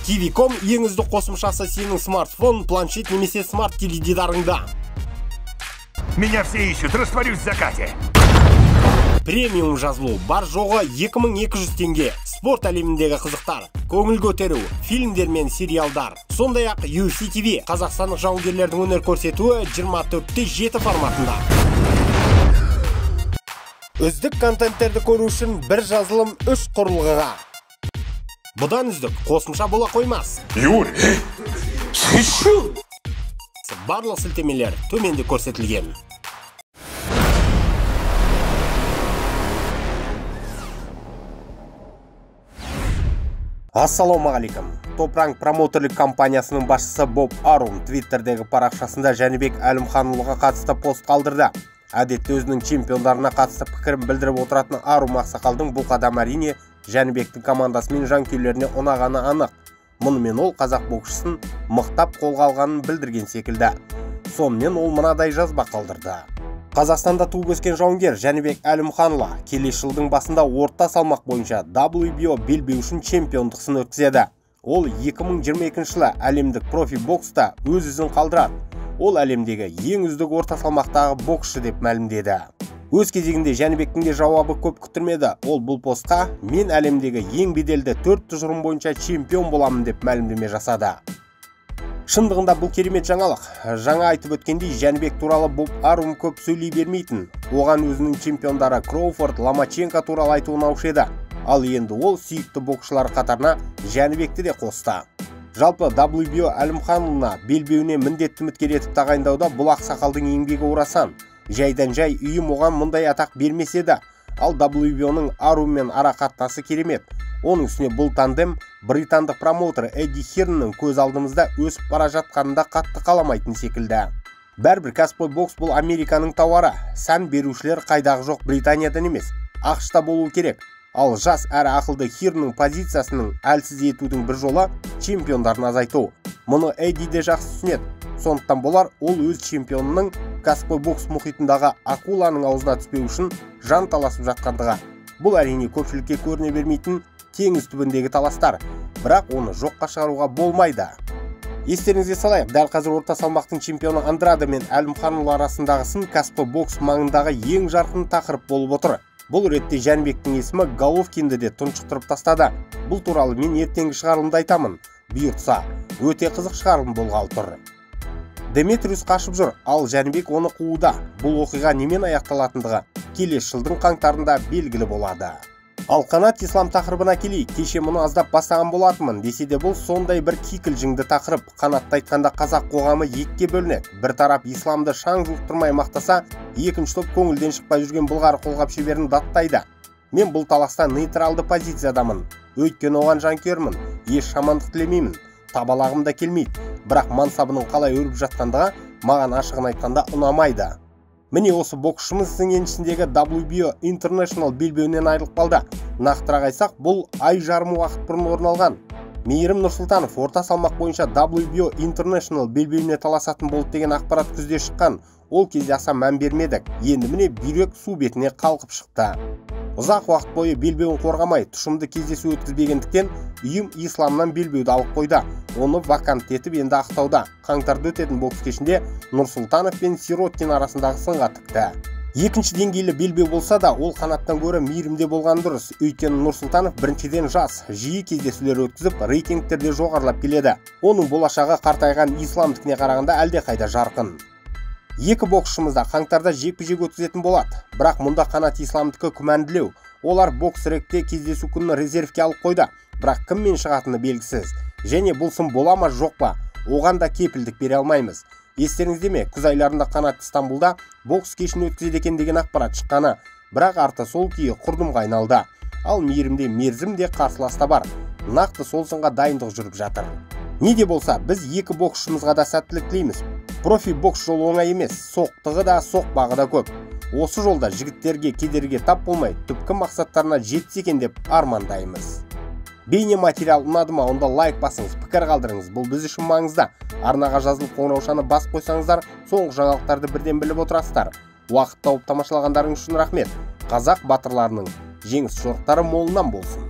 TV.com ең үздік қосымшасы сенің смартфон, планшет немесе смарт теледидарыңда. Меня все ищут, растворюсь в закате. Премиум жазылу бар жоғы 2200 теңге. Спорт әлеміндегі қызықтар, көңіл көтеру, фильмдер мен сериалдар. Сондай-ақ UFC TV қазақстандық жауынгерлердің өнер көрсетуі 24/7 форматында. Үздік контенттерді көру үшін бір жазылым 3 құрылғыға. Бұдан үздік қосымша бола қоймас. Юрий, шышу! Барлық сілтемелер төменде көрсетілген. Ассалаумағалейкум. Топ-ранг промоутерлік компаниясының басшысы Боб Арум Твиттердегі парақшасында Жәнібек Әлімханұлыға қатысты пост қалдырды. Әдетте өзінің чемпиондарына қатысты пікірін білдіріп отыратын Арум ақсақалдың бұл қадам әрине Жәнібектің командасы мен жанкүйерлеріне ұнағаны анық. Мұнымен ол қазақ боксшысын мықтап қолға алғанын білдірген секілді. Сонымен ол мынадай жазба қалдырды. Қазақстанда туып өскен жауынгер Жәнібек Әлімханұлы келесі жылдың басында орта салмақ бойынша WBO белбеу үшін чемпиондықсын өткізеді. Ол 2022 жылы әлемдік профи бокста өз ізін қалдырады. Ол әлемдегі ең үздік орта салмақтағы боксшы деп мәлімдеді. Өз кезегінде Жәнібектің де жауабы көп күттірмеді. Ол бұл постқа мен әлемдегі ең беделді 4 тұжырым бойынша чемпион боламын деп мәлімдеме жасады. Шындығында бұл керемет жаңалық. Жаңа айтып өткендей, Жәнібек туралы Боб Арум көп сөйлей бермейтін. Оған өзінің чемпиондары Кроуфорд, Ломаченко туралы айтуын аушы еді. Ал енді ол сүйікті боксшылар қатарына Жәнібекті де қосты. Жалпы WBO Әлімханұлына белбеуіне міндетті үміткер етіп тағайындауда бұл ақсақалдың еңбегі орасан. Жайдан жай үйім оған мұндай атақ бермесе де, ал WBO-ның Аруммен ара қатынасы керемет. Оның үстіне бұл тандем британдық промоутер Эдди Хирннің көз алдымызда өсіп бара жатқанында қатты қаламайтын секілді. Бәрібір кәсіпқой бокс бұл Американың тауары. Сән берушілер қайдағы жоқ Британиядан емес, ақш-та болуы керек. Ал жас әрі ақылды Хирннің позициясының әлсіз етудің бір жолы чемпиондарын азайту. Мұны Эдди де жақсы түсінеді. Сондықтан болар ол өз чемпионының кәсіпқой бокс мұхитындағы акуланың аузына түспеу үшін жан таласып жатқандығы. Бұл әрине көпшілікке көріне бермейтін теңіз түбіндегі таластар, бірақ оны жоққа шығаруға болмайды. Естеріңізге салайық, дәл қазір орта салмақтың чемпионы Андраде мен Әлімханұлы арасындағы сын кәсіпқой бокс маңындағы ең жарқын тақырып болып отыр. Бұл ретте Жәнібектің есімі Головкинді де тұншықтырып тастады. Бұл туралы мен ертеңгі шығарылымда айтамын. Бұйыртса, өте қызық шығарылым болғалы тұр. Деметриус қашып жүр, ал Жәнібек оны қууда. Бұл оқиға немен аяқталатындығы келесі жылдың қаңтарында белгілі болады. Ал қанат ислам тақырыбына келейік. Кеше мұны аздап бастаған болатынмын, десе де бұл сондай бір кикілжіңді тақырып. Қанатты айтқанда қазақ қоғамы екіге бөлінеді. Bir тарап исламды шаң жуықтырмай мақтаса, екінші топ көңілден шықпай жүрген былғары қолғап шеберін даттайды. Мен бұл таласта нейтралды позициядамын. Өйткені оған жанкүйермін, еш жамандық тілемеймін. Табалағым да келмейді. Бірақ мансабының қалай өріп жатқандығы маған ашығын айтқанда ұнамайды. Міне осы боксшымыздың еншісіндегі WBO International белбеуінен айырылып қалды. Нақтырақ айтсақ, бұл ай жарым уақыт бұрын орын алған. Мейірім Нұрсұлтанов орта салмақ бойынша WBO International белбеуіне таласатын болды деген ақпарат күзде шыққан. Ол кезде аса мән бермедік. Енді міне бүйрек су бетіне қалқып шықты. Ұзақ уақыт бойы белбеуін қорғамай, тұшымды кездесу өткізбегендіктен үйім исламнан белбеуді алып қойды. Оны вакант етіп енді ақтауда. Қаңтарда өтетін бокс кешінде Нұрсұлтанов пен Сироткин арасындағы сынға тікті. Екінші деңгейлі белбеу болса да, ол қанаттан гөрі мейірімде болған дұрыс. Өйткені Нұрсұлтанов біріншіден жас, жиі кездесулер өткізіп, рейтингтерде жоғарылап келеді. Оның болашағы қартайған исламдікіне қарағанда әлде қайда жарқын. Екі боксшымызда қаңтарда жекпе-жек өткізетін болады. Бірақ мұнда қанат исламдікі күмәнділеу. Олар бокс ректе кездесу күнін резервке алып қойды. Бірақ кіммен шығатыны белгісіз. Және бұл сын бола ма жоқ па? Оған да кепілдік бере алмаймыз. Естеріңізде ме, күз айларында қанат Стамбулда бокс кешін өткізеді екен деген ақпарат шыққаны. Бірақ арты сол күйі құрдымға айналды. Ал мейірімде мерзім де қарсыласта бар. Нақты сол сынға дайындық жүріп жатыр. Не де болса, біз екі боксшымызға да сәттілік тілейміз. Профи бокс жолы оңай емес, соқтығы да, соқпағы да көп. Осы жолда жігіттерге кедергі тап болмай, түпкі мақсаттарына жетсе екен деп армандаймыз. Бейне материал ұнады ма, онда лайк басыңыз, пікір қалдырыңыз. Бұл біз үшін маңызды. Арнаға жазылып қоңыраушаны басып қойсаңыздар, соңғы жаңалықтарды бірден біліп отырасыздар. Уақыт тауып тамашалағандарыңыз үшін рахмет. Қазақ батырларының жеңіс жорықтары молынан болсын.